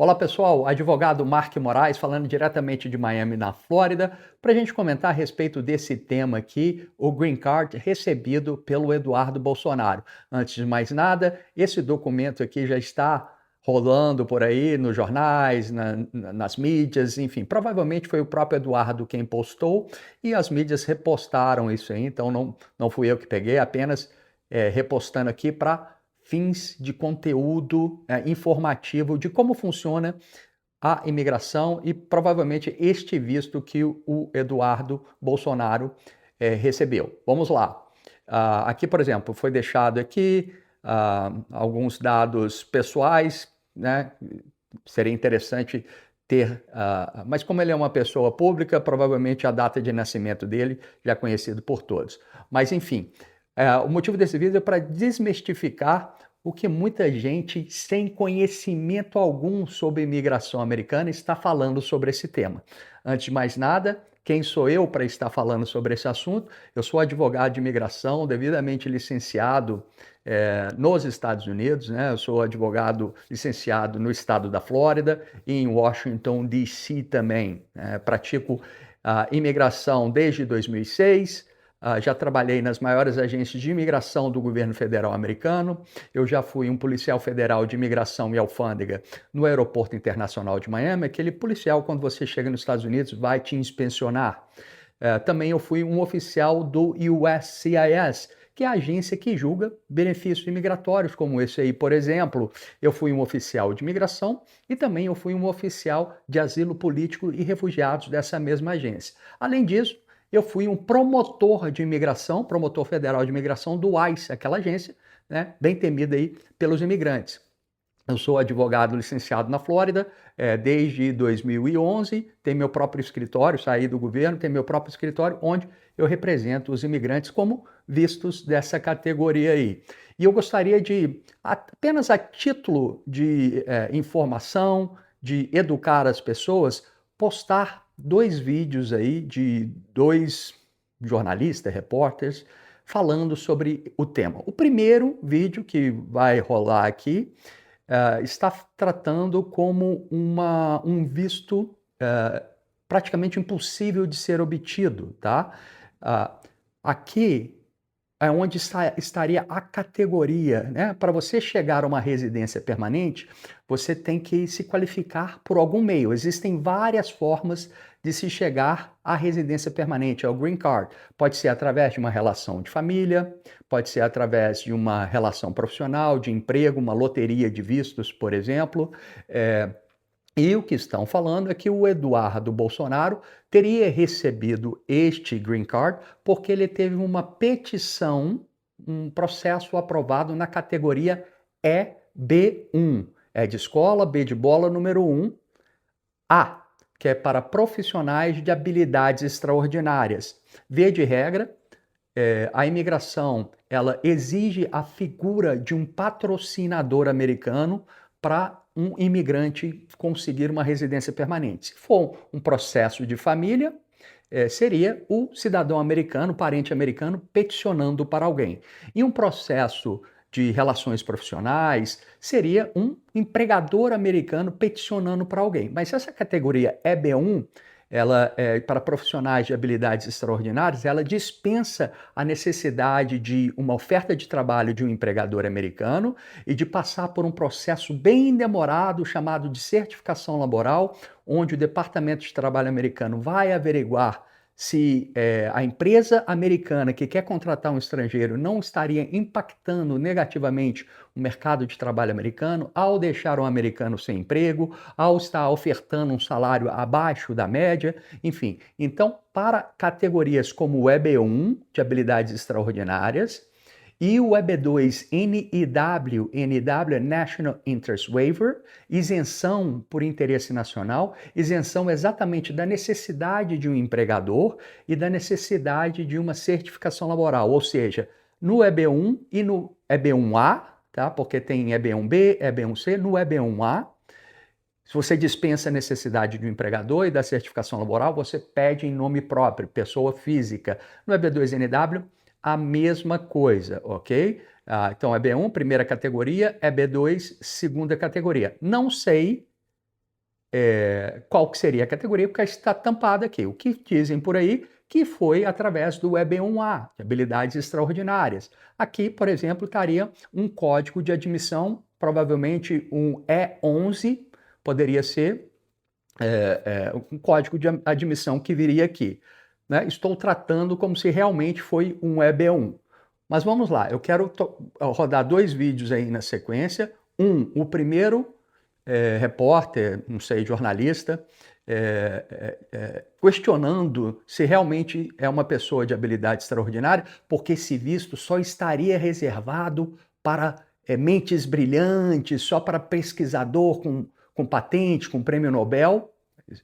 Olá pessoal, advogado Mark Moraes falando diretamente de Miami, na Flórida, para a gente comentar a respeito desse tema aqui, o Green Card recebido pelo Eduardo Bolsonaro. Antes de mais nada, esse documento aqui já está rolando por aí nos jornais, nas mídias, enfim, provavelmente foi o próprio Eduardo quem postou e as mídias repostaram isso aí, então não fui eu que peguei, apenas repostando aqui para fins de conteúdo informativo de como funciona a imigração e provavelmente este visto que o Eduardo Bolsonaro recebeu. Vamos lá. Aqui, por exemplo, foi deixado aqui alguns dados pessoais, né? Seria interessante ter, mas como ele é uma pessoa pública, provavelmente a data de nascimento dele já é conhecido por todos. Mas enfim, o motivo desse vídeo é para desmistificar o que muita gente, sem conhecimento algum sobre imigração americana, está falando sobre esse tema. Antes de mais nada, quem sou eu para estar falando sobre esse assunto? Eu sou advogado de imigração, devidamente licenciado nos Estados Unidos, né? Eu sou advogado licenciado no estado da Flórida e em Washington, D.C. também. Pratico imigração desde 2006. Já trabalhei nas maiores agências de imigração do governo federal americano. Eu já fui um policial federal de imigração e alfândega no Aeroporto Internacional de Miami. Aquele policial, quando você chega nos Estados Unidos, vai te inspecionar. Também eu fui um oficial do USCIS, que é a agência que julga benefícios imigratórios, como esse aí, por exemplo. Eu fui um oficial de imigração e também eu fui um oficial de asilo político e refugiados dessa mesma agência. Além disso, eu fui um promotor de imigração, promotor federal de imigração do ICE, aquela agência, né, bem temida aí pelos imigrantes. Eu sou advogado licenciado na Flórida desde 2011, tenho meu próprio escritório, saí do governo, tenho meu próprio escritório onde eu represento os imigrantes como vistos dessa categoria aí. E eu gostaria de, apenas a título de informação, de educar as pessoas, postar dois vídeos aí de dois jornalistas, repórteres, falando sobre o tema. O primeiro vídeo que vai rolar aqui está tratando como um visto praticamente impossível de ser obtido, tá? Aqui é onde estaria a categoria, né? Para você chegar a uma residência permanente, você tem que se qualificar por algum meio. Existem várias formas de se chegar à residência permanente, ao Green Card. Pode ser através de uma relação de família, pode ser através de uma relação profissional, de emprego, uma loteria de vistos, por exemplo. E o que estão falando é que o Eduardo Bolsonaro teria recebido este Green Card porque ele teve uma petição, um processo aprovado na categoria EB1. É de escola, B de bola, número 1. A, que é para profissionais de habilidades extraordinárias. Via de regra, a imigração ela exige a figura de um patrocinador americano para um imigrante conseguir uma residência permanente. Se for um processo de família, seria o cidadão americano, parente americano, peticionando para alguém. E um processo de relações profissionais seria um empregador americano peticionando para alguém. Mas se essa categoria é B1, ela para profissionais de habilidades extraordinárias, ela dispensa a necessidade de uma oferta de trabalho de um empregador americano e de passar por um processo bem demorado chamado de certificação laboral, onde o Departamento de Trabalho americano vai averiguar se a empresa americana que quer contratar um estrangeiro não estaria impactando negativamente o mercado de trabalho americano ao deixar um americano sem emprego, ao estar ofertando um salário abaixo da média, enfim. Então, para categorias como o EB1, de habilidades extraordinárias, e o EB2 NIW, NIW é National Interest Waiver, isenção por interesse nacional, isenção exatamente da necessidade de um empregador e da necessidade de uma certificação laboral, ou seja, no EB1 e no EB1A, tá? Porque tem EB1B, EB1C, no EB1A, se você dispensa a necessidade de um empregador e da certificação laboral, você pede em nome próprio, pessoa física. No EB2NW, a mesma coisa, ok? Então, EB1, primeira categoria, EB2, segunda categoria. Não sei qual que seria a categoria, porque está tampada aqui. O que dizem por aí que foi através do EB1A, de habilidades extraordinárias. Aqui, por exemplo, estaria um código de admissão, provavelmente um E11, poderia ser um código de admissão que viria aqui. Né? Estou tratando como se realmente foi um EB1. Mas vamos lá, eu quero rodar 2 vídeos aí na sequência. O primeiro repórter, não sei, jornalista, questionando se realmente é uma pessoa de habilidade extraordinária, porque esse visto só estaria reservado para mentes brilhantes, só para pesquisador com patente, com prêmio Nobel.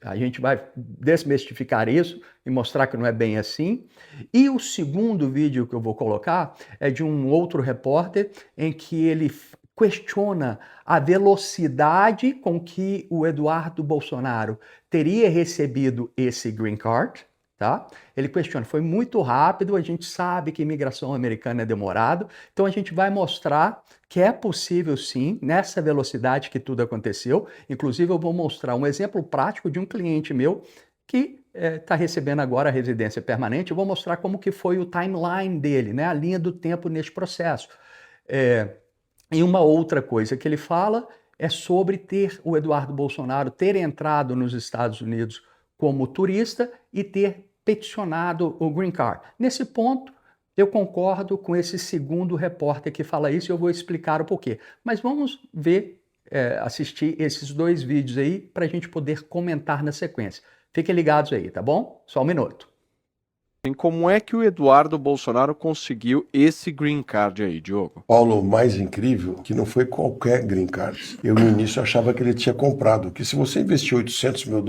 A gente vai desmistificar isso e mostrar que não é bem assim. E o segundo vídeo que eu vou colocar é de um outro repórter em que ele questiona a velocidade com que o Eduardo Bolsonaro teria recebido esse green card, tá? Ele questiona, foi muito rápido, a gente sabe que imigração americana é demorado, então a gente vai mostrar que é possível sim, nessa velocidade que tudo aconteceu. Inclusive eu vou mostrar um exemplo prático de um cliente meu que está recebendo agora a residência permanente. Eu vou mostrar como que foi o timeline dele, né? A linha do tempo neste processo. E uma outra coisa que ele fala é sobre o Eduardo Bolsonaro ter entrado nos Estados Unidos como turista e ter peticionado o green card. Nesse ponto, eu concordo com esse segundo repórter que fala isso e eu vou explicar o porquê. Mas vamos ver, assistir esses 2 vídeos aí para a gente poder comentar na sequência. Fiquem ligados aí, tá bom? Só um minuto. Como é que o Eduardo Bolsonaro conseguiu esse green card aí, Diogo? Paulo, o mais incrível que não foi qualquer green card. Eu no início achava que ele tinha comprado, que se você investir $800 mil,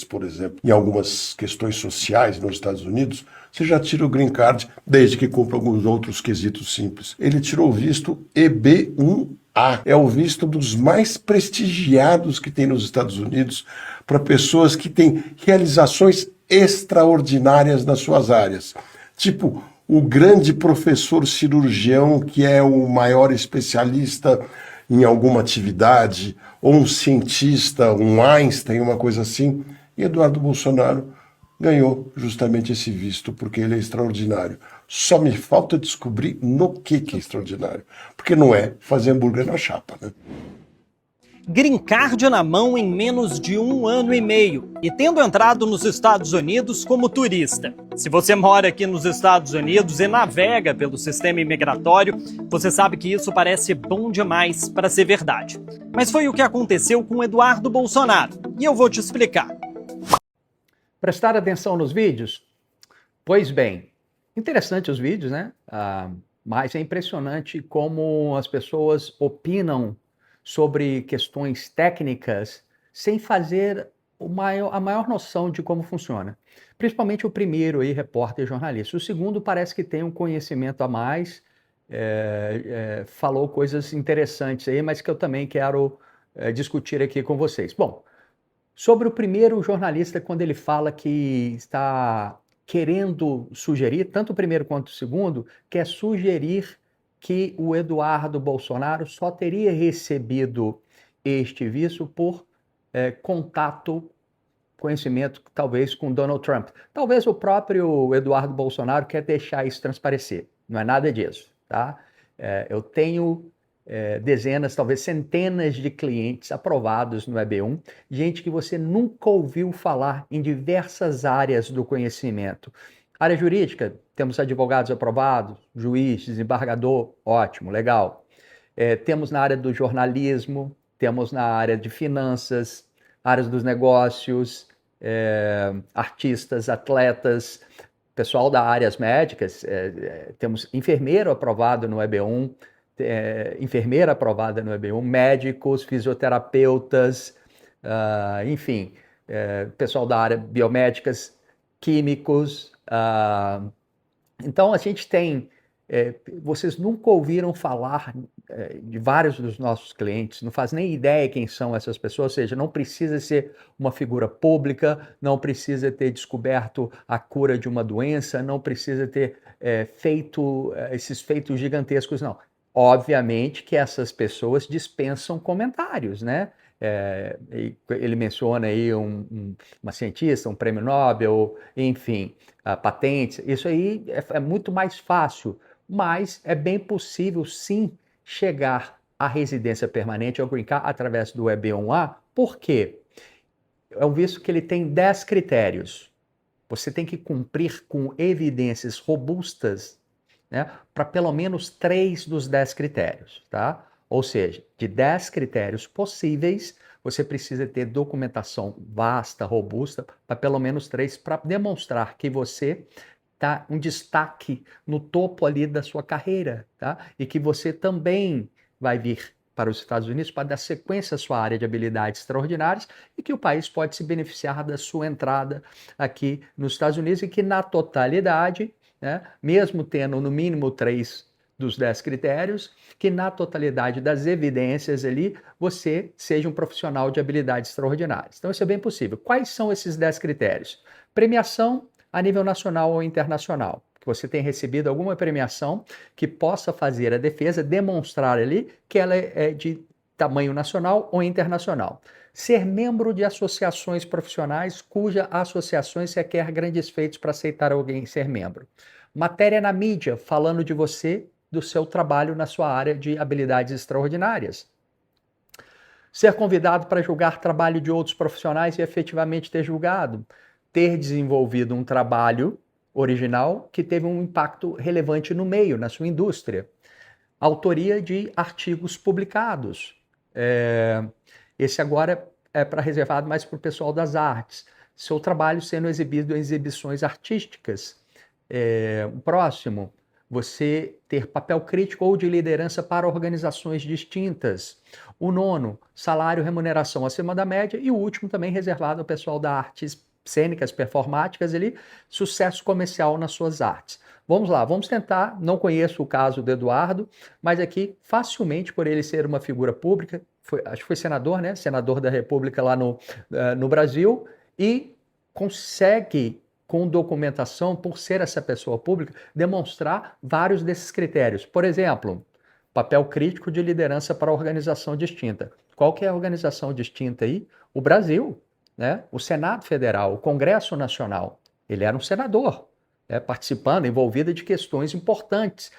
por exemplo, em algumas questões sociais nos Estados Unidos, você já tira o green card, desde que cumpra alguns outros quesitos simples. Ele tirou o visto EB1A, é o visto dos mais prestigiados que tem nos Estados Unidos para pessoas que têm realizações extraordinárias nas suas áreas. Tipo, o grande professor cirurgião que é o maior especialista em alguma atividade, ou um cientista, um Einstein, uma coisa assim. E Eduardo Bolsonaro ganhou justamente esse visto, porque ele é extraordinário. Só me falta descobrir no que é extraordinário. Porque não é fazer hambúrguer na chapa, né? Green Card na mão em menos de 1 ano e meio e tendo entrado nos Estados Unidos como turista. Se você mora aqui nos Estados Unidos e navega pelo sistema imigratório, você sabe que isso parece bom demais para ser verdade. Mas foi o que aconteceu com Eduardo Bolsonaro e eu vou te explicar. Prestar atenção nos vídeos? Pois bem, interessante os vídeos, né? Mas é impressionante como as pessoas opinam sobre questões técnicas sem fazer a maior noção de como funciona. Principalmente o primeiro aí, repórter jornalista. O segundo parece que tem um conhecimento a mais, falou coisas interessantes aí, mas que eu também quero discutir aqui com vocês. Bom, sobre o primeiro jornalista, quando ele fala que está querendo sugerir, tanto o primeiro quanto o segundo, quer sugerir que o Eduardo Bolsonaro só teria recebido este visto por contato, conhecimento, talvez, com Donald Trump. Talvez o próprio Eduardo Bolsonaro quer deixar isso transparecer. Não é nada disso, tá? Eu tenho dezenas, talvez centenas de clientes aprovados no EB1, gente que você nunca ouviu falar em diversas áreas do conhecimento. Área jurídica, temos advogados aprovados, juiz, desembargador, ótimo, legal. Temos na área do jornalismo, temos na área de finanças, áreas dos negócios, artistas, atletas, pessoal da áreas médicas, temos enfermeiro aprovado no EB1, enfermeira aprovada no EB1, médicos, fisioterapeutas, enfim, pessoal da área biomédicas, químicos. Então a gente tem, vocês nunca ouviram falar de vários dos nossos clientes, não faz nem ideia quem são essas pessoas, ou seja, não precisa ser uma figura pública, não precisa ter descoberto a cura de uma doença, não precisa ter feito esses feitos gigantescos, não. Obviamente que essas pessoas dispensam comentários, né? Ele menciona aí uma cientista, um prêmio Nobel, enfim, patentes. Isso aí é muito mais fácil, mas é bem possível, sim, chegar à residência permanente, ao Green Card, através do EB1A. Por quê? É um visto que ele tem 10 critérios. Você tem que cumprir com evidências robustas, né, para pelo menos 3 dos 10 critérios, tá? Ou seja, de 10 critérios possíveis, você precisa ter documentação vasta, robusta, para pelo menos 3, para demonstrar que você está um destaque no topo ali da sua carreira, tá? E que você também vai vir para os Estados Unidos para dar sequência à sua área de habilidades extraordinárias e que o país pode se beneficiar da sua entrada aqui nos Estados Unidos e que na totalidade, né, mesmo tendo no mínimo 3 dos 10 critérios, que na totalidade das evidências ali, você seja um profissional de habilidades extraordinárias. Então isso é bem possível. Quais são esses 10 critérios? Premiação a nível nacional ou internacional. Que você tenha recebido alguma premiação que possa fazer a defesa demonstrar ali que ela é de tamanho nacional ou internacional. Ser membro de associações profissionais cuja associações requer grandes feitos para aceitar alguém ser membro. Matéria na mídia falando de você, do seu trabalho na sua área de habilidades extraordinárias. Ser convidado para julgar trabalho de outros profissionais e efetivamente ter julgado. Ter desenvolvido um trabalho original que teve um impacto relevante no meio, na sua indústria. Autoria de artigos publicados. Esse agora é reservado mais para o pessoal das artes. Seu trabalho sendo exibido em exibições artísticas. O próximo, você ter papel crítico ou de liderança para organizações distintas. O nono, salário, remuneração acima da média. E o último também reservado ao pessoal da artes cênicas, performáticas, ali, sucesso comercial nas suas artes. Vamos lá, vamos tentar, não conheço o caso do Eduardo, mas aqui, facilmente, por ele ser uma figura pública, acho que foi senador, né? Senador da República lá no Brasil, e consegue, com documentação, por ser essa pessoa pública, demonstrar vários desses critérios. Por exemplo, papel crítico de liderança para organização distinta. Qual que é a organização distinta aí? O Brasil. Né? O Senado Federal, o Congresso Nacional, ele era um senador, né? Participando, envolvido de questões importantes.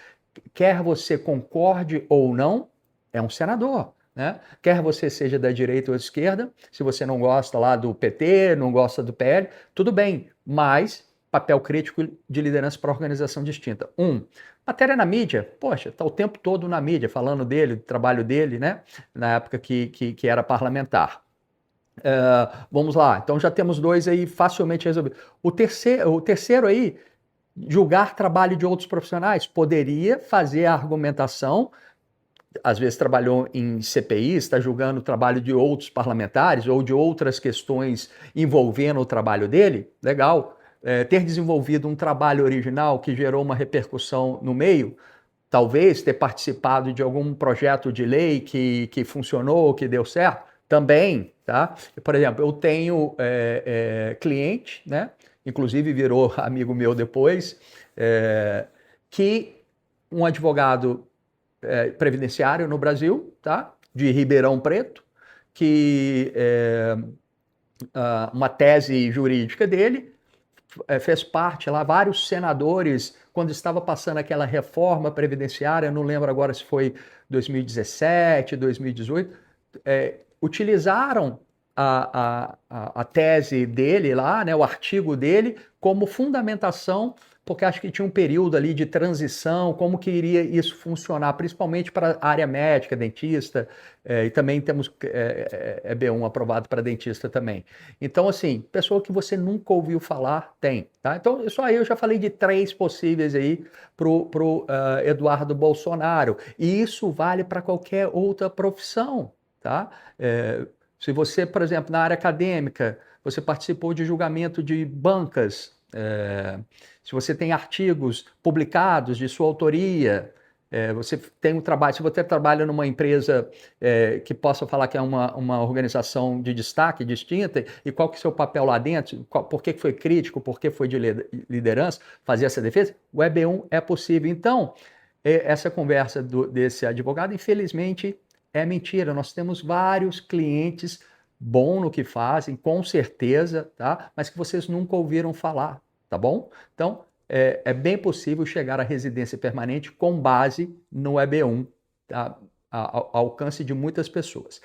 Quer você concorde ou não, é um senador. Né? Quer você seja da direita ou da esquerda, se você não gosta lá do PT, não gosta do PL, tudo bem, mas papel crítico de liderança para organização distinta. Matéria na mídia, poxa, está o tempo todo na mídia, falando dele, do trabalho dele, né? Na época que era parlamentar. Vamos lá, então já temos 2 aí facilmente resolvidos. O terceiro aí, julgar trabalho de outros profissionais, poderia fazer a argumentação, às vezes trabalhou em CPI, está julgando o trabalho de outros parlamentares ou de outras questões envolvendo o trabalho dele, legal. Ter desenvolvido um trabalho original que gerou uma repercussão no meio, talvez ter participado de algum projeto de lei que funcionou, que deu certo, também, tá? Por exemplo, eu tenho cliente, né? Inclusive virou amigo meu depois, que um advogado previdenciário no Brasil, tá? De Ribeirão Preto, que uma tese jurídica dele fez parte lá, vários senadores, quando estava passando aquela reforma previdenciária, não lembro agora se foi 2017, 2018, utilizaram a tese dele lá, né, o artigo dele, como fundamentação, porque acho que tinha um período ali de transição, como que iria isso funcionar, principalmente para a área médica, dentista, e também temos EB1 aprovado para dentista também. Então, assim, pessoa que você nunca ouviu falar, tem, tá? Então, só aí eu já falei de 3 possíveis aí pro Eduardo Bolsonaro, e isso vale para qualquer outra profissão, tá? Se você, por exemplo, na área acadêmica, você participou de julgamento de bancas, se você tem artigos publicados de sua autoria, você tem um trabalho, se você trabalha numa empresa que possa falar que é uma organização de destaque distinta, e qual que é o seu papel lá dentro, por que foi crítico, por que foi de liderança, fazer essa defesa, o EB1 é possível. Então, essa conversa desse advogado, infelizmente, é mentira. Nós temos vários clientes bons no que fazem, com certeza, tá? Mas que vocês nunca ouviram falar, tá bom? Então, é bem possível chegar à residência permanente com base no EB1, tá? Ao alcance de muitas pessoas.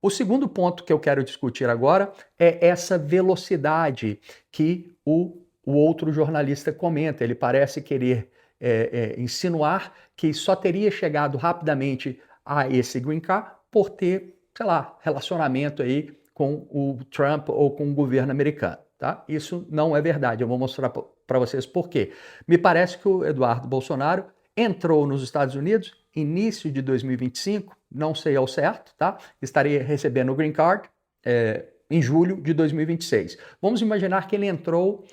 O segundo ponto que eu quero discutir agora é essa velocidade que o outro jornalista comenta. Ele parece querer insinuar que só teria chegado rapidamente a esse green card por ter, sei lá, relacionamento aí com o Trump ou com o governo americano, tá? Isso não é verdade. Eu vou mostrar para vocês por quê. Me parece que o Eduardo Bolsonaro entrou nos Estados Unidos início de 2025, não sei ao certo, tá? Estaria recebendo o green card em julho de 2026. Vamos imaginar que ele entrou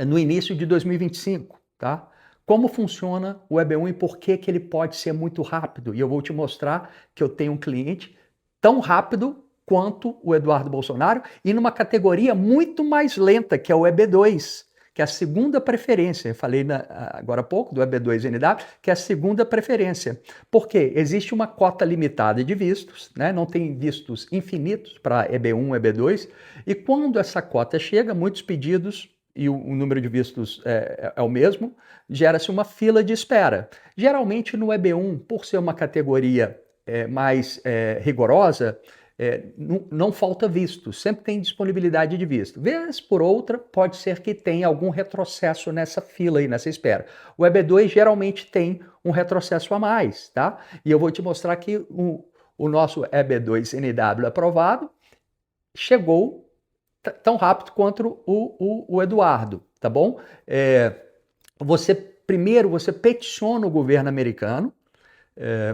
no início de 2025, tá? Como funciona o EB1 e por que ele pode ser muito rápido? E eu vou te mostrar que eu tenho um cliente tão rápido quanto o Eduardo Bolsonaro e numa categoria muito mais lenta, que é o EB2, que é a segunda preferência. Eu falei agora há pouco do EB2NW, que é a segunda preferência. Por quê? Existe uma cota limitada de vistos, né? Não tem vistos infinitos para EB1, EB2, e quando essa cota chega, muitos pedidos e o número de vistos é o mesmo, gera-se uma fila de espera. Geralmente no EB1, por ser uma categoria mais rigorosa, não falta visto, sempre tem disponibilidade de visto. Vez por outra, pode ser que tenha algum retrocesso nessa fila aí, nessa espera. O EB2 geralmente tem um retrocesso a mais, tá? E eu vou te mostrar que o nosso EB2NW aprovado chegou tão rápido quanto o Eduardo, tá bom? Primeiro você peticiona o governo americano,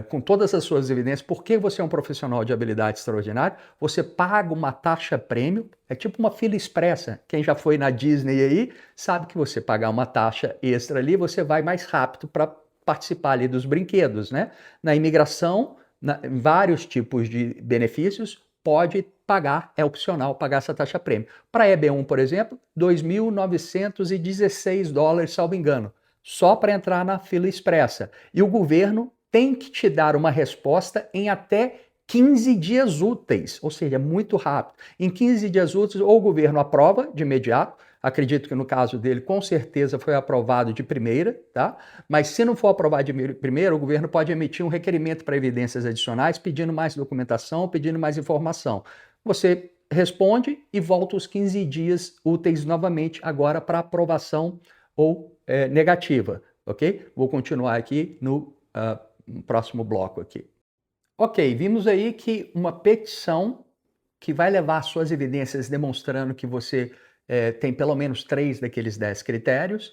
com todas as suas evidências, porque você é um profissional de habilidade extraordinária, você paga uma taxa prêmio, é tipo uma fila expressa. Quem já foi na Disney aí, sabe que você pagar uma taxa extra ali, você vai mais rápido para participar ali dos brinquedos, né? Na imigração, em vários tipos de benefícios, pode pagar, é opcional pagar essa taxa prêmio. Para EB1, por exemplo, $2.916, salvo engano, só para entrar na fila expressa. E o governo tem que te dar uma resposta em até 15 dias úteis, ou seja, muito rápido. Em 15 dias úteis, ou o governo aprova de imediato, acredito que no caso dele, com certeza foi aprovado de primeira, tá? Mas se não for aprovado de primeira, o governo pode emitir um requerimento para evidências adicionais, pedindo mais documentação, pedindo mais informação. Você responde e volta os 15 dias úteis novamente, agora para aprovação ou negativa, ok? Vou continuar aqui no próximo bloco aqui. Ok, vimos aí que uma petição que vai levar suas evidências demonstrando que você tem pelo menos 3 daqueles 10 critérios,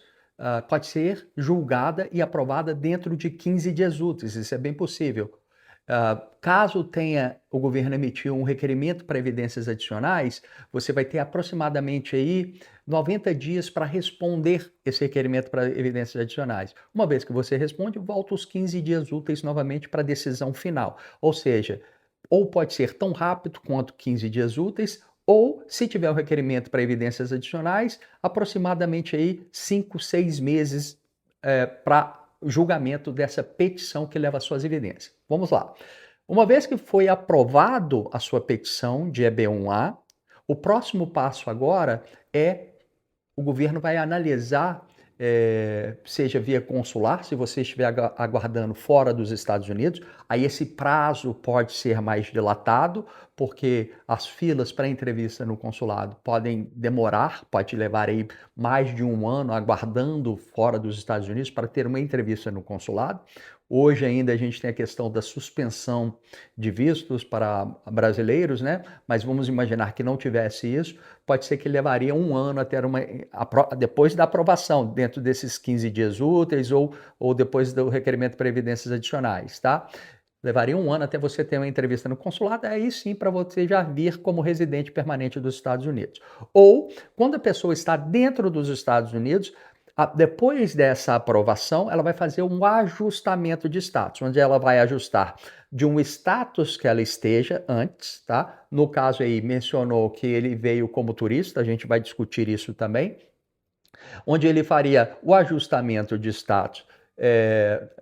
pode ser julgada e aprovada dentro de 15 dias úteis, isso é bem possível. Caso tenha o governo emitir um requerimento para evidências adicionais, você vai ter aproximadamente aí 90 dias para responder esse requerimento para evidências adicionais. Uma vez que você responde, volta os 15 dias úteis novamente para a decisão final. Ou seja, ou pode ser tão rápido quanto 15 dias úteis, ou, se tiver o requerimento para evidências adicionais, aproximadamente aí 5, 6 meses para julgamento dessa petição que leva às suas evidências. Vamos lá. Uma vez que foi aprovado a sua petição de EB1A, o próximo passo agora o governo vai analisar, seja via consular, se você estiver aguardando fora dos Estados Unidos, aí esse prazo pode ser mais dilatado, porque as filas para entrevista no consulado podem demorar, pode levar aí mais de um ano aguardando fora dos Estados Unidos para ter uma entrevista no consulado. Hoje ainda a gente tem a questão da suspensão de vistos para brasileiros, né? Mas vamos imaginar que não tivesse isso, pode ser que levaria um ano até depois da aprovação, dentro desses 15 dias úteis ou depois do requerimento para evidências adicionais, tá? Levaria um ano até você ter uma entrevista no consulado, aí sim para você já vir como residente permanente dos Estados Unidos. Ou, quando a pessoa está dentro dos Estados Unidos, depois dessa aprovação, ela vai fazer um ajustamento de status, onde ela vai ajustar de um status que ela esteja antes, tá? No caso aí, mencionou que ele veio como turista, a gente vai discutir isso também, onde ele faria o ajustamento de status,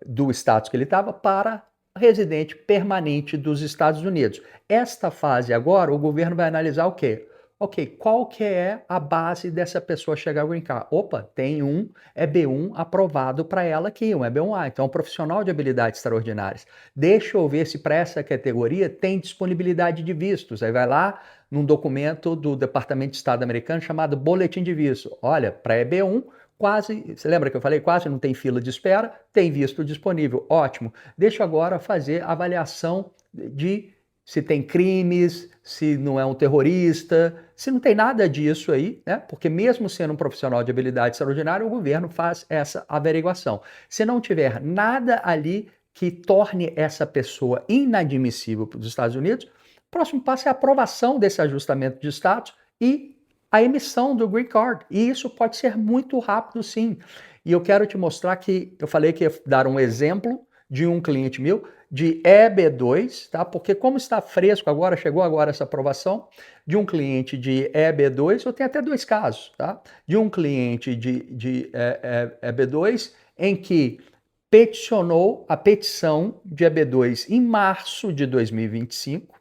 do status que ele estava para residente permanente dos Estados Unidos. Esta fase agora, o governo vai analisar o quê? Ok, qual que é a base dessa pessoa chegar ao Green Card? Opa, tem um EB1 aprovado para ela aqui, um EB1A, então um profissional de habilidades extraordinárias. Deixa eu ver se para essa categoria tem disponibilidade de vistos. Aí vai lá num documento do Departamento de Estado americano chamado Boletim de Visto. Olha, para EB1, quase, você lembra que eu falei, quase não tem fila de espera, tem visto disponível, ótimo. Deixa eu agora fazer a avaliação de se tem crimes, se não é um terrorista, se não tem nada disso aí, né? Porque mesmo sendo um profissional de habilidade extraordinária, o governo faz essa averiguação. Se não tiver nada ali que torne essa pessoa inadmissível para os Estados Unidos, o próximo passo é a aprovação desse ajustamento de status e a emissão do Green Card. E isso pode ser muito rápido, sim. E eu quero te mostrar que eu falei que ia dar um exemplo de um cliente meu de EB2, tá? Porque como está fresco agora, chegou agora essa aprovação de um cliente de EB2, eu tenho até 2 casos, tá? De um cliente de EB2 em que peticionou a petição de EB2 em março de 2025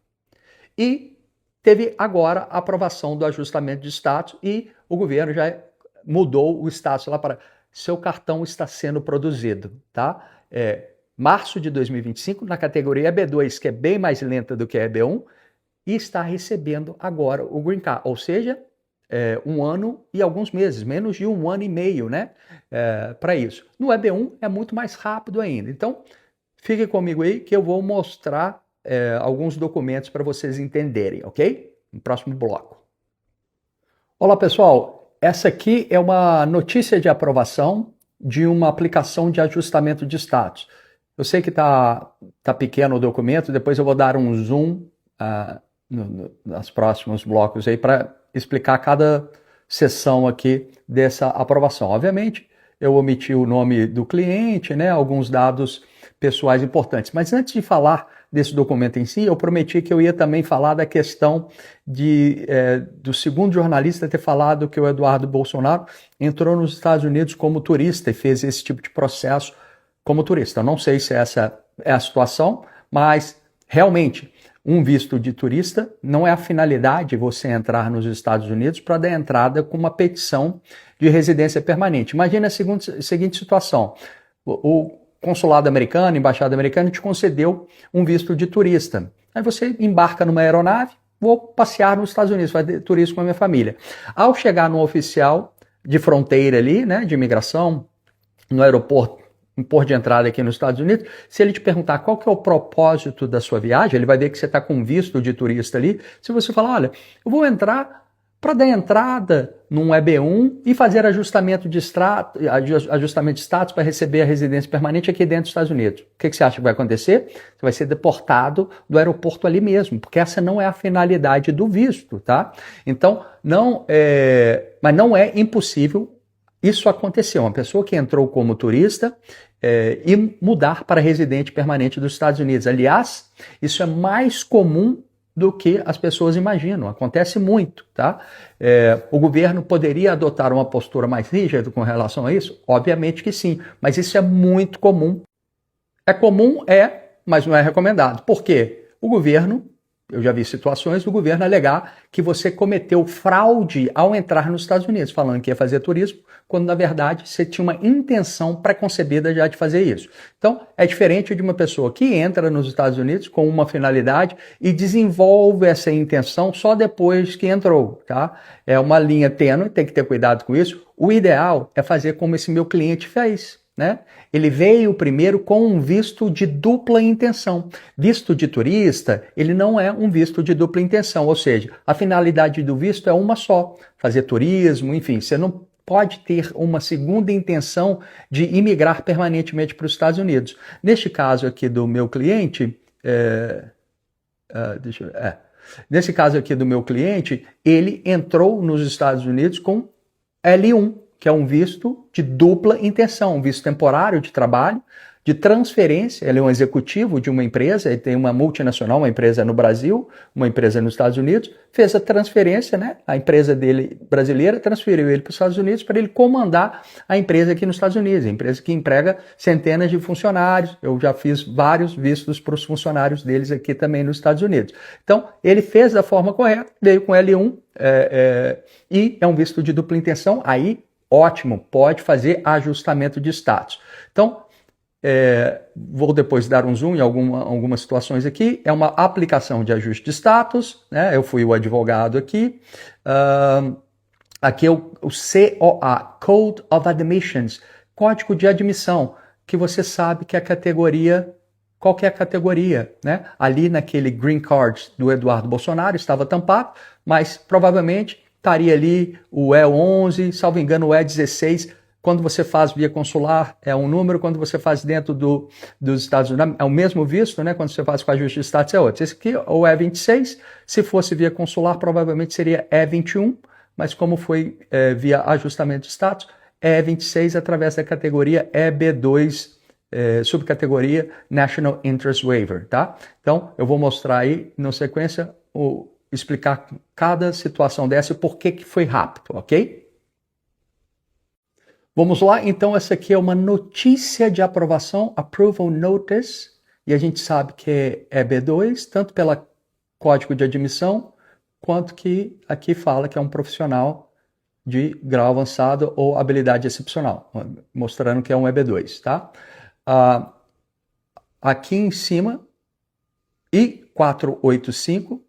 e teve agora a aprovação do ajustamento de status e o governo já mudou o status lá para seu cartão está sendo produzido, tá? Março de 2025, na categoria EB2, que é bem mais lenta do que a EB1, e está recebendo agora o Green Card, ou seja, 1 ano e alguns meses, menos de 1 ano e meio, né, para isso. No EB1 é muito mais rápido ainda. Então, fique comigo aí que eu vou mostrar alguns documentos para vocês entenderem, ok? No próximo bloco. Olá, pessoal. Essa aqui é uma notícia de aprovação de uma aplicação de ajustamento de status. Eu sei que tá pequeno o documento, depois eu vou dar um zoom nos próximos blocos aí para explicar cada seção aqui dessa aprovação. Obviamente, eu omiti o nome do cliente, né, alguns dados pessoais importantes. Mas antes de falar desse documento em si, eu prometi que eu ia também falar da questão do segundo jornalista ter falado que o Eduardo Bolsonaro entrou nos Estados Unidos como turista e fez esse tipo de processo como turista. Eu não sei se essa é a situação, mas realmente um visto de turista não é a finalidade você entrar nos Estados Unidos para dar entrada com uma petição de residência permanente. Imagina a seguinte situação. O consulado americano, a embaixada americana te concedeu um visto de turista. Aí você embarca numa aeronave, vou passear nos Estados Unidos, fazer turismo com a minha família. Ao chegar no oficial de fronteira ali, né, de imigração, no aeroporto, no porto de entrada aqui nos Estados Unidos, se ele te perguntar qual que é o propósito da sua viagem, ele vai ver que você está com visto de turista ali. Se você falar, olha, eu vou entrar para dar entrada num EB1 e fazer ajustamento de status para receber a residência permanente aqui dentro dos Estados Unidos. O que você acha que vai acontecer? Você vai ser deportado do aeroporto ali mesmo, porque essa não é a finalidade do visto, tá? Então, mas não é impossível isso acontecer. Uma pessoa que entrou como turista e mudar para residente permanente dos Estados Unidos. Aliás, isso é mais comum do que as pessoas imaginam. Acontece muito, tá? O governo poderia adotar uma postura mais rígida com relação a isso? Obviamente que sim, mas isso é muito comum. É comum, mas não é recomendado. Por quê? O governo, eu já vi situações do governo alegar que você cometeu fraude ao entrar nos Estados Unidos, falando que ia fazer turismo, quando na verdade você tinha uma intenção pré-concebida já de fazer isso. Então, é diferente de uma pessoa que entra nos Estados Unidos com uma finalidade e desenvolve essa intenção só depois que entrou, tá? É uma linha tênue, tem que ter cuidado com isso. O ideal é fazer como esse meu cliente fez, né? Ele veio primeiro com um visto de dupla intenção. Visto de turista, ele não é um visto de dupla intenção, ou seja, a finalidade do visto é uma só, fazer turismo, enfim, você não pode ter uma segunda intenção de imigrar permanentemente para os Estados Unidos. Neste caso aqui do meu cliente, nesse caso aqui do meu cliente, ele entrou nos Estados Unidos com L1, que é um visto de dupla intenção, um visto temporário de trabalho de transferência. Ele é um executivo de uma empresa, ele tem uma multinacional, uma empresa no Brasil, uma empresa nos Estados Unidos, fez a transferência, né? A empresa dele brasileira transferiu ele para os Estados Unidos para ele comandar a empresa aqui nos Estados Unidos, a empresa que emprega centenas de funcionários. Eu já fiz vários vistos para os funcionários deles aqui também nos Estados Unidos. Então, ele fez da forma correta, veio com L1 e é um visto de dupla intenção, aí ótimo, pode fazer ajustamento de status. Então, vou depois dar um zoom em algumas situações aqui. É uma aplicação de ajuste de status, né? Eu fui o advogado aqui. Aqui é o COA, Code of Admissions, código de admissão, que você sabe que a categoria, qual que é a categoria, né? Ali naquele green card do Eduardo Bolsonaro estava tampado, mas provavelmente estaria ali o E11, salvo engano o E16. Quando você faz via consular é um número, quando você faz dentro dos Estados Unidos é o mesmo visto, né? Quando você faz com ajuste de status é outro. Esse aqui, o E26, se fosse via consular, provavelmente seria E21, mas como foi via ajustamento de status, E26 através da categoria EB2, subcategoria National Interest Waiver, tá? Então, eu vou mostrar aí, na sequência, explicar cada situação dessa e por que foi rápido, ok? Vamos lá, então essa aqui é uma notícia de aprovação, Approval Notice, e a gente sabe que é B2, tanto pelo código de admissão, quanto que aqui fala que é um profissional de grau avançado ou habilidade excepcional, mostrando que é um EB2, tá? Aqui em cima, I485,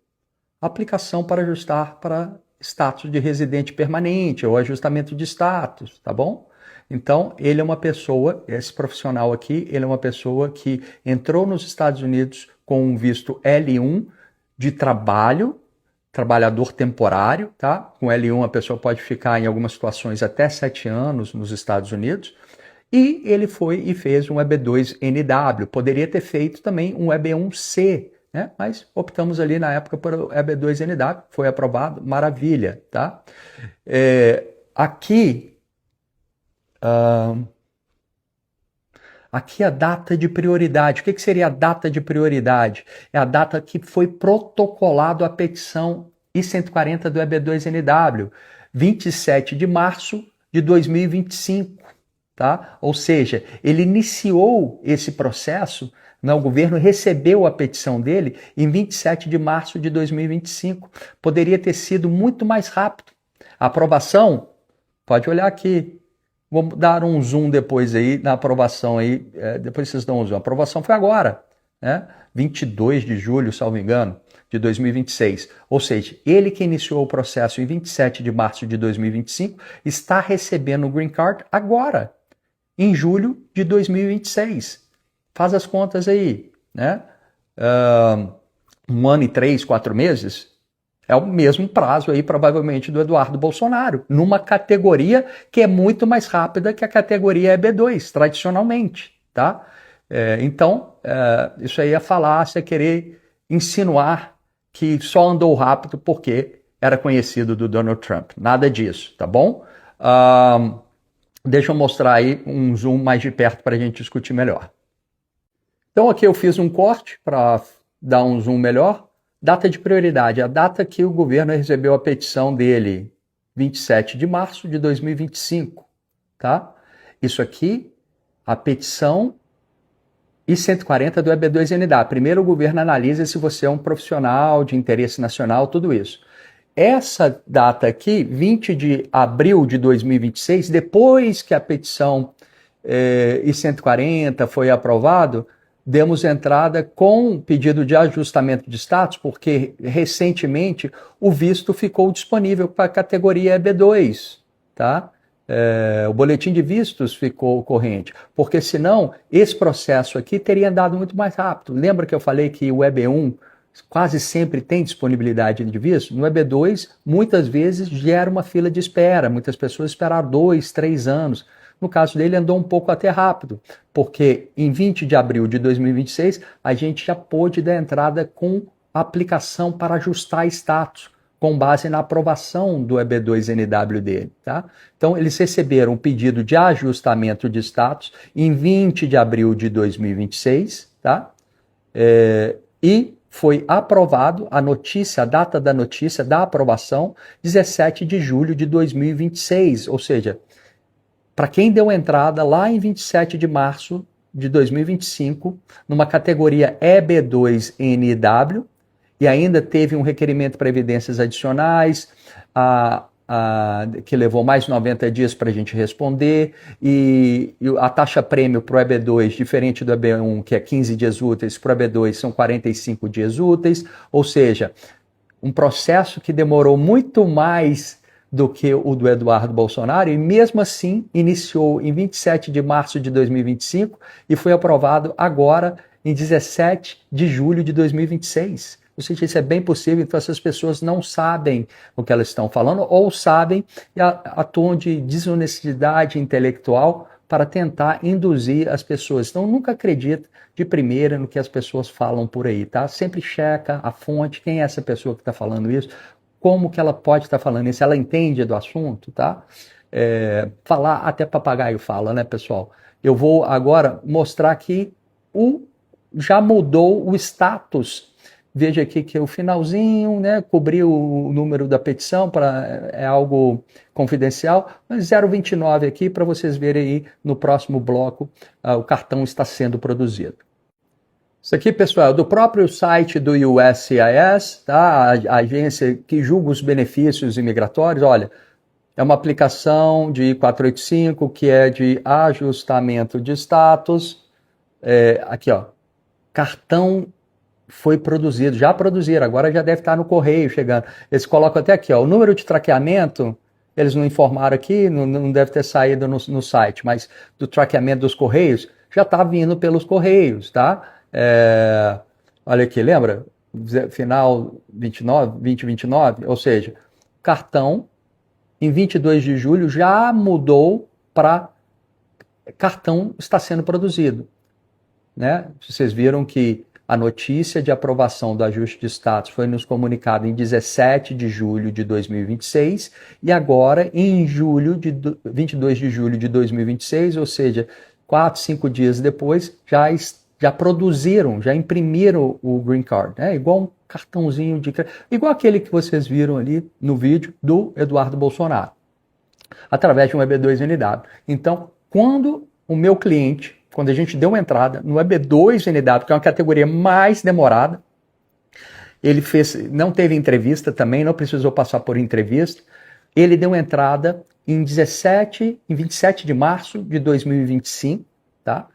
aplicação para ajustar para status de residente permanente ou ajustamento de status, tá bom? Então, ele é uma pessoa, esse profissional aqui, ele é uma pessoa que entrou nos Estados Unidos com um visto L1 de trabalho, trabalhador temporário, tá? Com L1 a pessoa pode ficar em algumas situações até 7 anos nos Estados Unidos, e ele foi e fez um EB2NW, poderia ter feito também um EB1C, né? Mas optamos ali na época por EB2NW, foi aprovado, maravilha, tá? Aqui a data de prioridade. O que seria a data de prioridade? É a data que foi protocolado a petição I-140 do EB2NW, 27 de março de 2025, tá? Ou seja, ele iniciou esse processo, né? O governo recebeu a petição dele em 27 de março de 2025. Poderia ter sido muito mais rápido. A aprovação, pode olhar aqui. Vamos dar um zoom depois aí na aprovação aí, depois vocês dão um zoom. A aprovação foi agora, né? 22 de julho, salvo engano, de 2026. Ou seja, ele que iniciou o processo em 27 de março de 2025 está recebendo o Green Card agora, em julho de 2026. Faz as contas aí, né? 1 ano e 3, 4 meses. É o mesmo prazo aí, provavelmente, do Eduardo Bolsonaro, numa categoria que é muito mais rápida que a categoria EB2, tradicionalmente, tá? Então, isso aí é falácia, é querer insinuar que só andou rápido porque era conhecido do Donald Trump. Nada disso, tá bom? Deixa eu mostrar aí um zoom mais de perto para a gente discutir melhor. Então, aqui eu fiz um corte para dar um zoom melhor. Data de prioridade, a data que o governo recebeu a petição dele, 27 de março de 2025, tá? Isso aqui, a petição I-140 do EB2NW. Primeiro o governo analisa se você é um profissional de interesse nacional, tudo isso. Essa data aqui, 20 de abril de 2026, depois que a petição I-140 foi aprovado, demos entrada com pedido de ajustamento de status, porque recentemente o visto ficou disponível para a categoria EB2, tá? O boletim de vistos ficou corrente, porque senão esse processo aqui teria andado muito mais rápido. Lembra que eu falei que o EB1 quase sempre tem disponibilidade de visto? No EB2, muitas vezes gera uma fila de espera, muitas pessoas esperaram 2, 3 anos. No caso dele, andou um pouco até rápido, porque em 20 de abril de 2026, a gente já pôde dar entrada com aplicação para ajustar status, com base na aprovação do EB2NW dele, tá? Então, eles receberam um pedido de ajustamento de status em 20 de abril de 2026, tá? E foi aprovado a data da notícia da aprovação, 17 de julho de 2026, ou seja, para quem deu entrada lá em 27 de março de 2025, numa categoria EB2NW, e ainda teve um requerimento para evidências adicionais, que levou mais 90 dias para a gente responder, e a taxa prêmio para o EB2, diferente do EB1, que é 15 dias úteis, para o EB2 são 45 dias úteis, ou seja, um processo que demorou muito mais do que o do Eduardo Bolsonaro, e mesmo assim iniciou em 27 de março de 2025 e foi aprovado agora em 17 de julho de 2026. Ou seja, isso é bem possível, então essas pessoas não sabem o que elas estão falando, ou sabem e atuam de desonestidade intelectual para tentar induzir as pessoas. Então nunca acredita de primeira no que as pessoas falam por aí, tá? Sempre checa a fonte, quem é essa pessoa que está falando isso, como que ela pode estar falando isso, ela entende do assunto, tá? Falar, até papagaio fala, né, pessoal? Eu vou agora mostrar que já mudou o status. Veja aqui que o finalzinho, né, cobriu o número da petição, é algo confidencial, mas 0,29 aqui para vocês verem aí no próximo bloco, o cartão está sendo produzido. Isso aqui, pessoal, é do próprio site do USCIS, tá? A agência que julga os benefícios imigratórios. Olha, é uma aplicação de 485 que é de ajustamento de status. Aqui, ó, cartão foi produzido, já produziram, agora já deve estar no correio chegando. Eles colocam até aqui, ó, o número de traqueamento, eles não informaram aqui, não deve ter saído no site, mas do traqueamento dos correios já está vindo pelos correios, tá? Olha aqui, lembra? Final 2029, ou seja, cartão em 22 de julho já mudou para cartão está sendo produzido, né? Vocês viram que a notícia de aprovação do ajuste de status foi nos comunicada em 17 de julho de 2026 e agora em 22 de julho de 2026, ou seja, 4, 5 dias depois, já produziram, já imprimiram o Green Card, né? Igual um cartãozinho de crédito, igual aquele que vocês viram ali no vídeo do Eduardo Bolsonaro, através de um EB2NW. Então, quando a gente deu uma entrada no EB2NW, que é uma categoria mais demorada, ele não teve entrevista também, não precisou passar por entrevista, ele deu entrada em 27 de março de 2025, tá?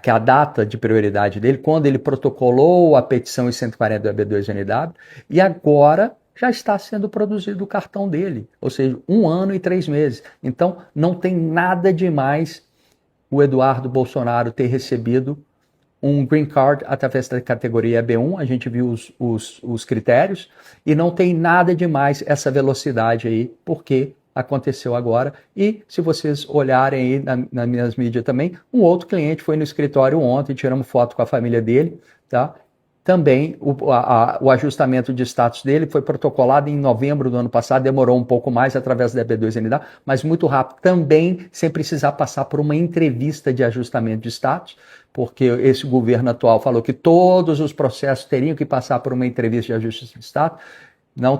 Que é a data de prioridade dele, quando ele protocolou a petição em 140 do EB2NW, e agora já está sendo produzido o cartão dele, ou seja, 1 ano e 3 meses. Então, não tem nada demais o Eduardo Bolsonaro ter recebido um Green Card através da categoria EB1, a gente viu os critérios, e não tem nada demais essa velocidade aí, porque aconteceu agora. E se vocês olharem aí nas minhas mídias também, um outro cliente foi no escritório ontem, tiramos foto com a família dele, tá? Também o ajustamento de status dele foi protocolado em novembro do ano passado, demorou um pouco mais através da EB2NW, mas muito rápido, também sem precisar passar por uma entrevista de ajustamento de status, porque esse governo atual falou que todos os processos teriam que passar por uma entrevista de ajuste de status. Não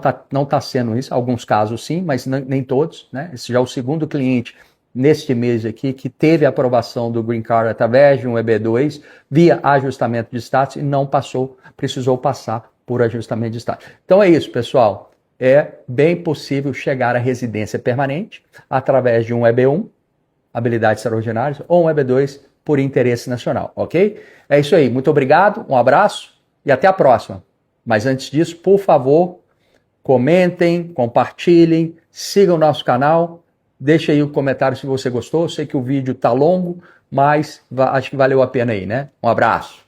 tá sendo isso, alguns casos sim, mas nem todos, né? Esse já é o segundo cliente neste mês aqui que teve a aprovação do Green Card através de um EB2 via ajustamento de status e não precisou passar por ajustamento de status. Então é isso, pessoal. É bem possível chegar à residência permanente através de um EB1, habilidades extraordinárias, ou um EB2 por interesse nacional, ok? É isso aí, muito obrigado, um abraço e até a próxima. Mas antes disso, por favor, comentem, compartilhem, sigam o nosso canal, deixa aí o comentário se você gostou. Eu sei que o vídeo está longo, mas acho que valeu a pena aí, né? Um abraço.